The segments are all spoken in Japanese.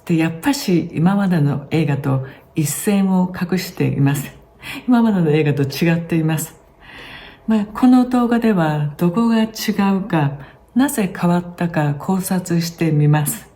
で、やっぱし今までの映画と一線を画しています。今までの映画と違っています。この動画ではどこが違うか、なぜ変わったか考察してみます。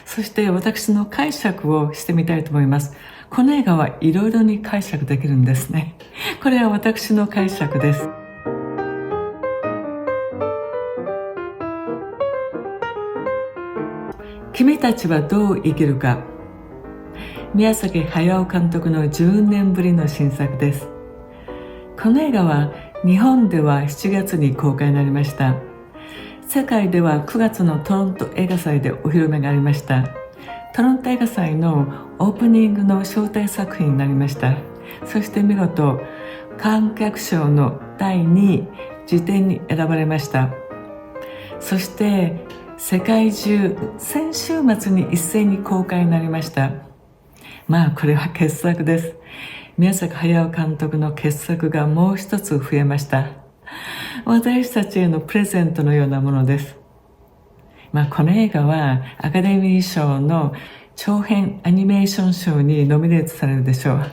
そして私の解釈をしてみたいと思います。この映画はいろいろに解釈できるんですね。これは私の解釈です。君たちはどう生きるか。宮崎駿監督の10年ぶりの新作です。この映画は日本では7月に公開になりました。世界では9月のトロント映画祭でお披露目がありました。トロント映画祭のオープニングの招待作品になりました。そして見事観客賞の第2位次点に選ばれました。そして世界中先週末に一斉に公開になりました。これは傑作です。宮崎駿監督の傑作がもう一つ増えました。私たちへのプレゼントのようなものです。この映画はアカデミー賞の長編アニメーション賞にノミネートされるでしょう。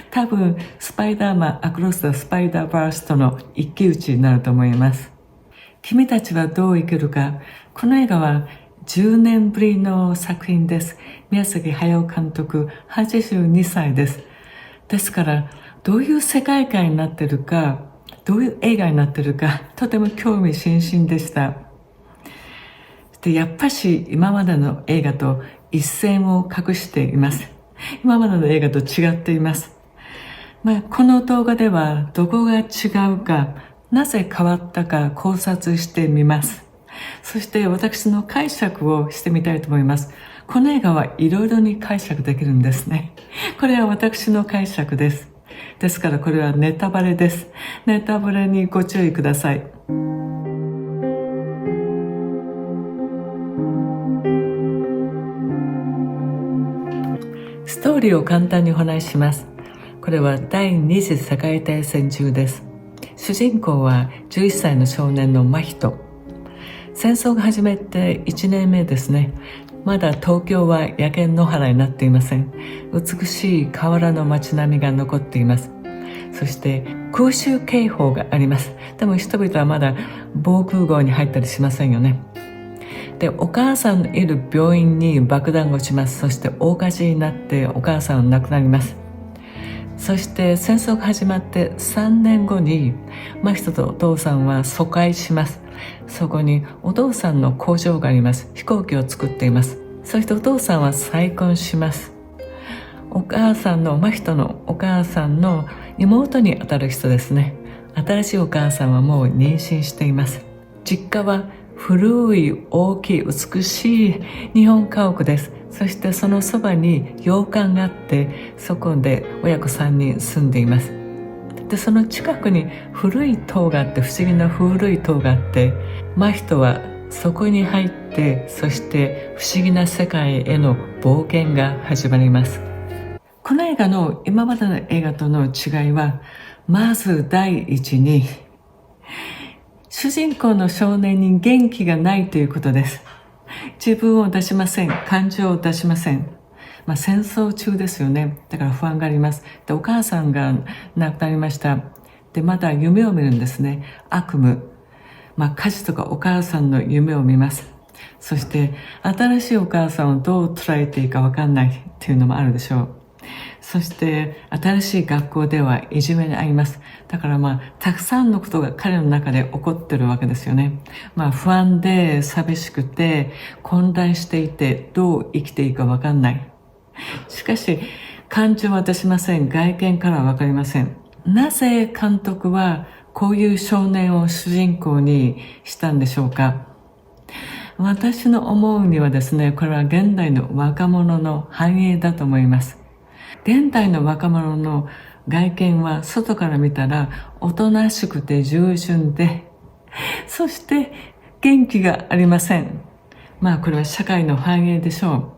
多分スパイダーマンアクロス・ザ・スパイダーバースとの一騎打ちになると思います。君たちはどう生きるか。この映画は10年ぶりの作品です。宮崎駿監督82歳です。ですからどういう世界観になっているか、どういう映画になっているか、とても興味津々でした。で、やっぱし今までの映画と一線を画しています。今までの映画と違っています。この動画ではどこが違うか、なぜ変わったか考察してみます。そして私の解釈をしてみたいと思います。この映画はいろいろに解釈できるんですね。これは私の解釈です。ですからこれはネタバレです。ネタバレにご注意ください。ストーリーを簡単にお話しします。これは第二次世界大戦中です。主人公は11歳の少年の真人。戦争が始めて1年目ですね。まだ東京は焼け野原になっていません。美しい河原の街並みが残っています。そして空襲警報があります。でも人々はまだ防空壕に入ったりしませんよね。で、お母さんのいる病院に爆弾が落ちます。そして大火事になってお母さんは亡くなります。そして戦争が始まって3年後に真人とお父さんは疎開します。そこにお父さんの工場があります。飛行機を作っています。そしてお父さんは再婚します。お母さんの真人のお母さんの妹にあたる人ですね。新しいお母さんはもう妊娠しています。実家は古い大きい美しい日本家屋です。そしてそのそばに洋館があって、そこで親子3人住んでいます。で、その近くに古い塔があって、不思議な古い塔があって、真人はそこに入って、そして不思議な世界への冒険が始まります。この映画の今までの映画との違いは、まず第一に主人公の少年に元気がないということです。自分を出しません。感情を出しません。戦争中ですよね。だから不安があります。で、お母さんが亡くなりました。で、まだ夢を見るんですね。悪夢。家事とかお母さんの夢を見ます。そして新しいお母さんをどう捉えていいか分かんないっていうのもあるでしょう。そして新しい学校ではいじめに遭います。だからたくさんのことが彼の中で起こってるわけですよね。不安で寂しくて混乱していて、どう生きていいか分かんない。しかし感情は出しません。外見からは分かりません。なぜ監督はこういう少年を主人公にしたんでしょうか。私の思うにはですね、これは現代の若者の繁栄だと思います。現代の若者の外見は外から見たらおとなしくて従順で、そして元気がありません。これは社会の繁栄でしょ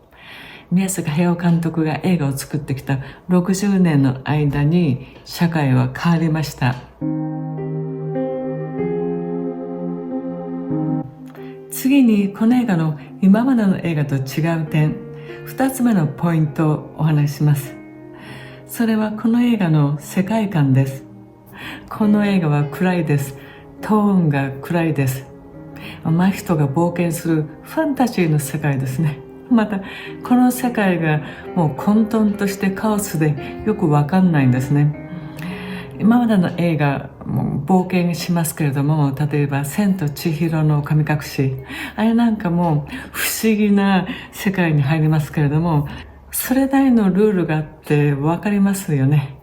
う。宮崎駿監督が映画を作ってきた60年の間に社会は変わりました。次にこの映画の今までの映画と違う点、2つ目のポイントをお話しします。それはこの映画の世界観です。この映画は暗いです。トーンが暗いです。真人が冒険するファンタジーの世界ですね。またこの世界がもう混沌としてカオスでよくわかんないんですね。今までの映画も冒険しますけれども、例えば千と千尋の神隠し、あれなんかも不思議な世界に入りますけれども、それなりのルールがあって分かりますよね。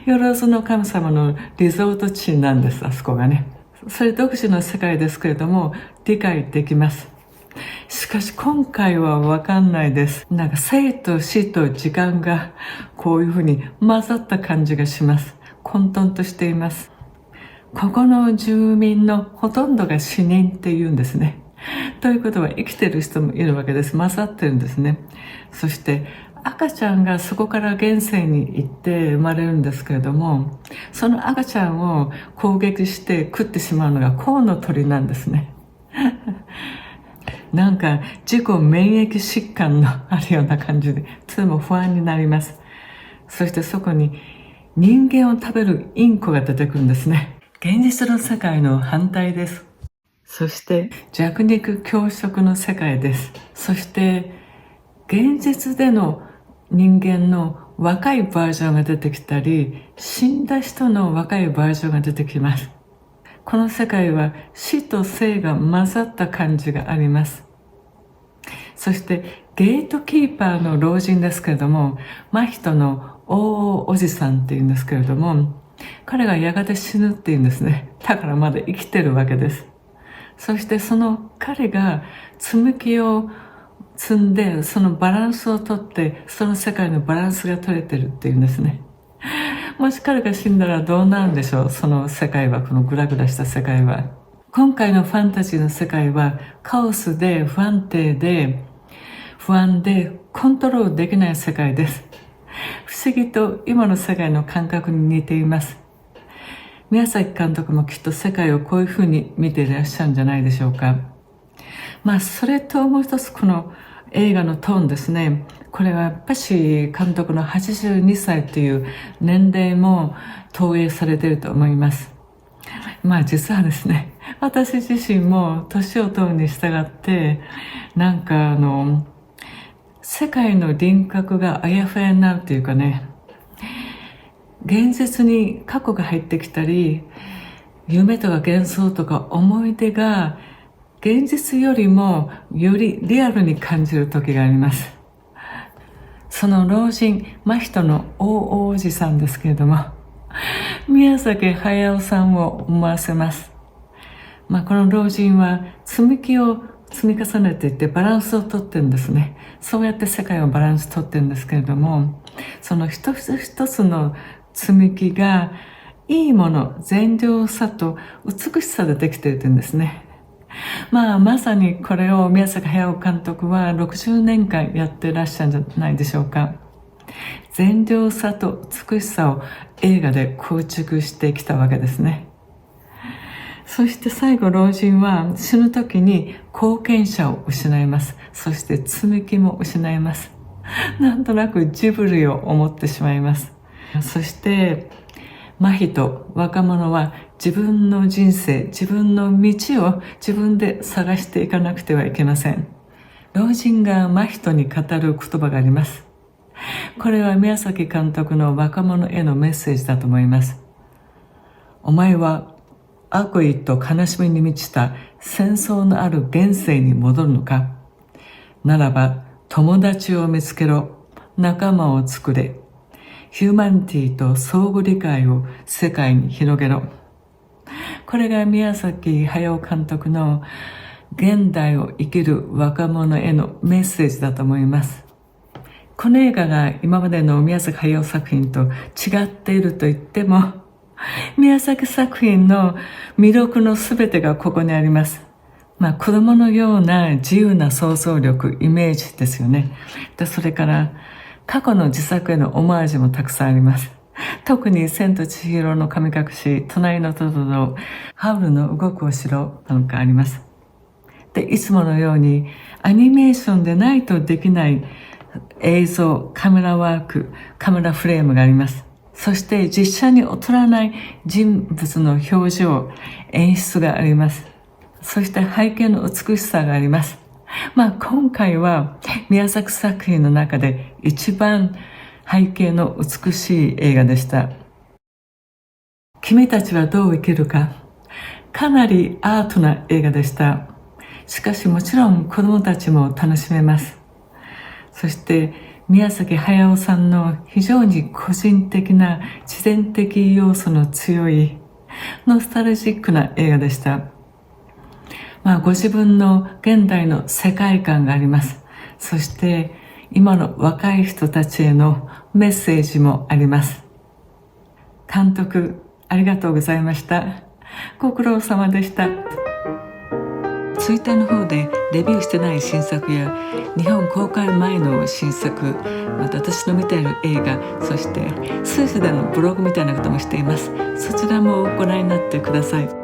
よろずの神様のリゾート地なんです、あそこがね。それ独自の世界ですけれども理解できます。しかし今回は分かんないです。なんか生と死と時間がこういうふうに混ざった感じがします。混沌としています。ここの住民のほとんどが死人っていうんですね。ということは生きてる人もいるわけです。混ざってるんですね。そして赤ちゃんがそこから現世に行って生まれるんですけれども、その赤ちゃんを攻撃して食ってしまうのがコウノトリなんですね。なんか自己免疫疾患のあるような感じで、とても不安になります。そしてそこに人間を食べるインコが出てくるんですね。現実の世界の反対です。そして弱肉強食の世界です。そして現実での人間の若いバージョンが出てきたり、死んだ人の若いバージョンが出てきます。この世界は死と生が混ざった感じがあります。そしてゲートキーパーの老人ですけれども、真人のおじさんっていうんですけれども、彼がやがて死ぬっていうんですね。だからまだ生きてるわけです。そしてその彼が積み木を積んで、そのバランスをとって、その世界のバランスが取れてるっていうんですね。もし彼が死んだらどうなるんでしょう、その世界は、このグラグラした世界は。今回のファンタジーの世界はカオスで不安定で不安でコントロールできない世界です。不思議と今の世界の感覚に似ています。宮崎監督もきっと世界をこういうふうに見ていらっしゃるんじゃないでしょうか。それともう一つこの映画のトーンですね。これはやっぱし監督の82歳という年齢も投影されていると思います。実はですね、私自身も年を取るに従ってなんか世界の輪郭があやふやになるというかね、現実に過去が入ってきたり、夢とか幻想とか思い出が現実よりもよりリアルに感じる時があります。その老人、真人の大おじさんですけれども、宮崎駿さんを思わせます。この老人は積み木を積み重ねていってバランスをとってるんですね。そうやって世界をバランスとってるんですけれども、その一つ一つの積み木がいいもの、善良さと美しさでできているんですね。まさにこれを宮崎駿監督は60年間やってらっしゃるんじゃないでしょうか。善良さと美しさを映画で構築してきたわけですね。そして最後老人は死ぬ時に後見者を失います。そして積み木も失います。なんとなくジブリを思ってしまいます。そして真人、若者は自分の人生、自分の道を自分で探していかなくてはいけません。老人が真人に語る言葉があります。これは宮崎監督の若者へのメッセージだと思います。お前は悪意と悲しみに満ちた戦争のある現世に戻るのか。ならば友達を見つけろ、仲間を作れ、ヒューマニティと相互理解を世界に広げろ。これが宮崎駿監督の現代を生きる若者へのメッセージだと思います。この映画が今までの宮崎駿作品と違っていると言っても、宮崎作品の魅力のすべてがここにあります。子供のような自由な想像力、イメージですよね。で、それから過去の自作へのオマージュもたくさんあります。特に千と千尋の神隠し、隣のトトロ、ハウルの動くお城なんかあります。で、いつものようにアニメーションでないとできない映像、カメラワーク、カメラフレームがあります。そして実写に劣らない人物の表情、演出があります。そして背景の美しさがあります。今回は宮崎作品の中で一番背景の美しい映画でした。君たちはどう生きるか。かなりアートな映画でした。しかしもちろん子供たちも楽しめます。そして宮崎駿さんの非常に個人的な自然的要素の強いノスタルジックな映画でした。ご自分の現代の世界観があります。そして今の若い人たちへのメッセージもあります。監督、ありがとうございました。ご苦労様でした。ツイッターの方でレビューしてない新作や日本公開前の新作、また私の見ている映画、そしてスイスでのブログみたいなこともしています。そちらもご覧になってください。